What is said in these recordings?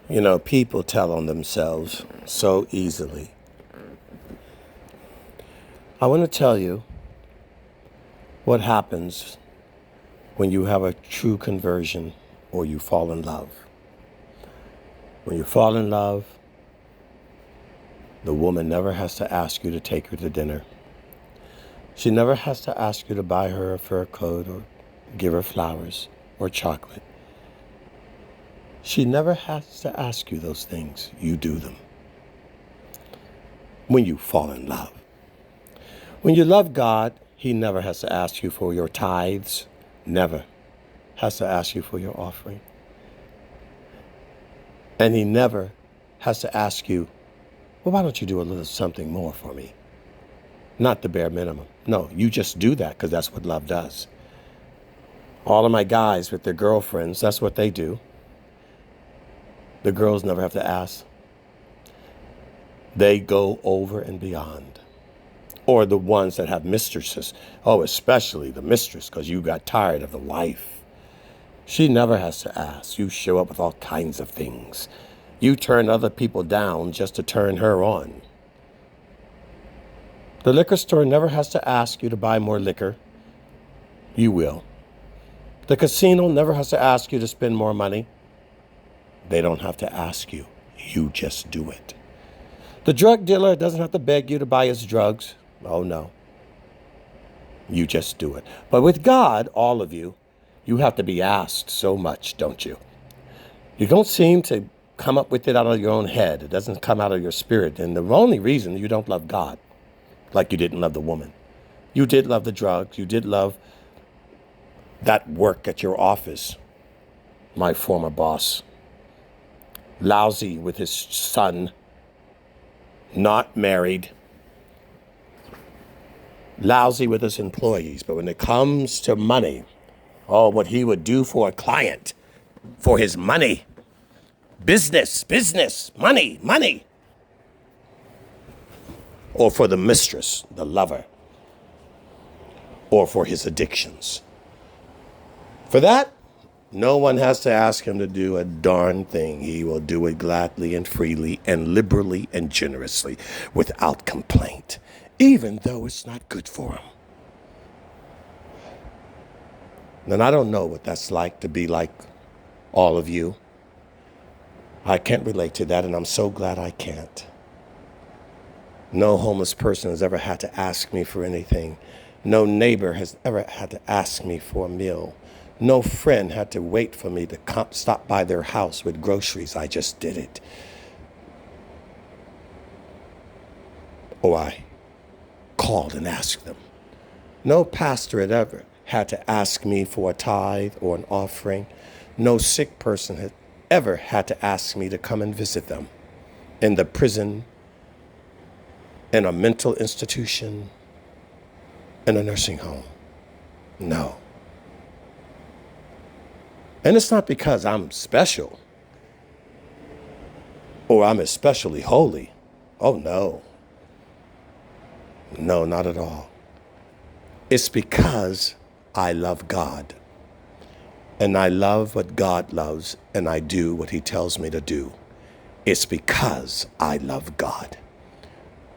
You know, people tell on themselves so easily. I want to tell you what happens when you have a true conversion or you fall in love. When you fall in love, the woman never has to ask you to take her to dinner. She never has to ask you to buy her a fur coat or give her flowers or chocolate. She never has to ask you those things. You do them. When you fall in love. When you love God, He never has to ask you for your tithes. Never has to ask you for your offering. And He never has to ask you, well, why don't you do a little something more for me? Not the bare minimum. No, you just do that because that's what love does. All of my guys with their girlfriends, that's what they do. The girls never have to ask. They go over and beyond. Or the ones that have mistresses. Oh, especially the mistress, because you got tired of the wife. She never has to ask. You show up with all kinds of things. You turn other people down just to turn her on. The liquor store never has to ask you to buy more liquor. You will. The casino never has to ask you to spend more money. They don't have to ask you. You just do it. The drug dealer doesn't have to beg you to buy his drugs. Oh, no. You just do it. But with God, all of you, you have to be asked so much, don't you? You don't seem to come up with it out of your own head. It doesn't come out of your spirit. And the only reason you don't love God, like you didn't love the woman. You did love the drugs. You did love that work at your office. My former boss, lousy with his son, not married, lousy with his employees. But when it comes to money, oh, what he would do for a client, for his money, business, money. Or for the mistress, the lover, or for his addictions. For that, no one has to ask him to do a darn thing. He will do it gladly and freely and liberally and generously without complaint, even though it's not good for him. And I don't know what that's like to be like all of you. I can't relate to that, and I'm so glad I can't. No homeless person has ever had to ask me for anything. No neighbor has ever had to ask me for a meal. No friend had to wait for me to stop by their house with groceries. I just did it. Or I called and asked them. No pastor had ever had to ask me for a tithe or an offering. No sick person had ever had to ask me to come and visit them in the prison, in a mental institution, in a nursing home. No. And it's not because I'm special or I'm especially holy. Oh, no. No, not at all. It's because I love God. And I love what God loves, and I do what He tells me to do. It's because I love God.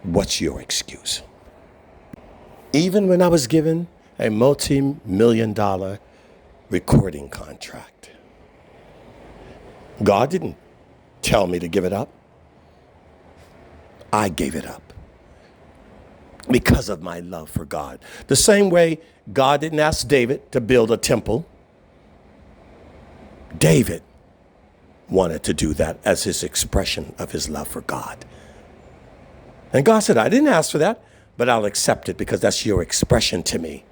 What's your excuse? Even when I was given a multi-million-dollar recording contract, God didn't tell me to give it up. I gave it up because of my love for God. The same way God didn't ask David to build a temple. David wanted to do that as his expression of his love for God. And God said, I didn't ask for that, but I'll accept it because that's your expression to me.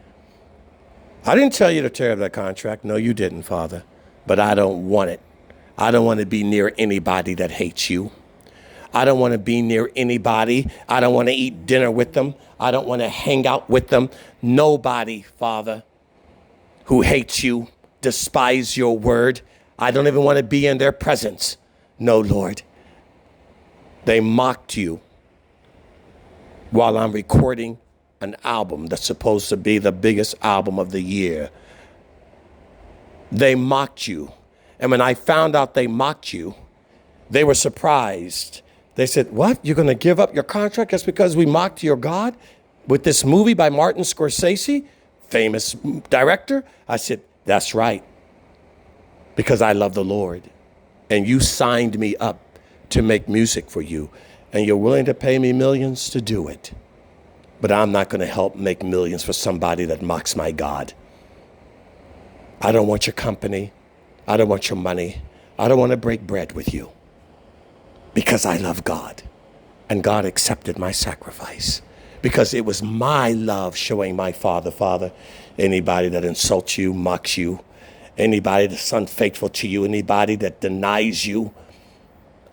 I didn't tell you to tear up that contract. No, you didn't, Father. But I don't want it. I don't want to be near anybody that hates you. I don't want to be near anybody. I don't want to eat dinner with them. I don't want to hang out with them. Nobody, Father, who hates you, despise your word. I don't even want to be in their presence. No, Lord. They mocked you while I'm recording an album that's supposed to be the biggest album of the year. They mocked you. And when I found out they mocked you, They were surprised. They said, what? You're going to give up your contract just because we mocked your God with this movie by Martin Scorsese, famous director? I said, that's right, because I love the Lord. And you signed me up to make music for you. And you're willing to pay me millions to do it. But I'm not going to help make millions for somebody that mocks my God. I don't want your company. I don't want your money. I don't want to break bread with you. Because I love God. And God accepted my sacrifice. Because it was my love showing my Father. Father, anybody that insults you, mocks you, anybody that's unfaithful to you, anybody that denies you,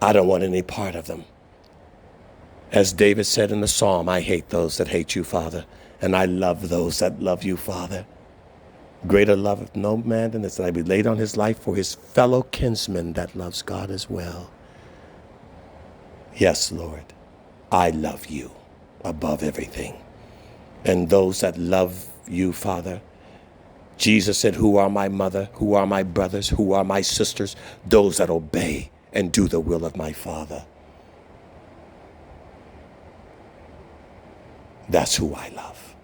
I don't want any part of them. As David said in the Psalm, I hate those that hate you, Father, and I love those that love you, Father. Greater love of no man than this, that I be laid on his life for his fellow kinsman that loves God as well. Yes, Lord, I love you above everything. And those that love you, Father, Jesus said, who are my mother, who are my brothers, who are my sisters? Those that obey and do the will of my Father. That's who I love.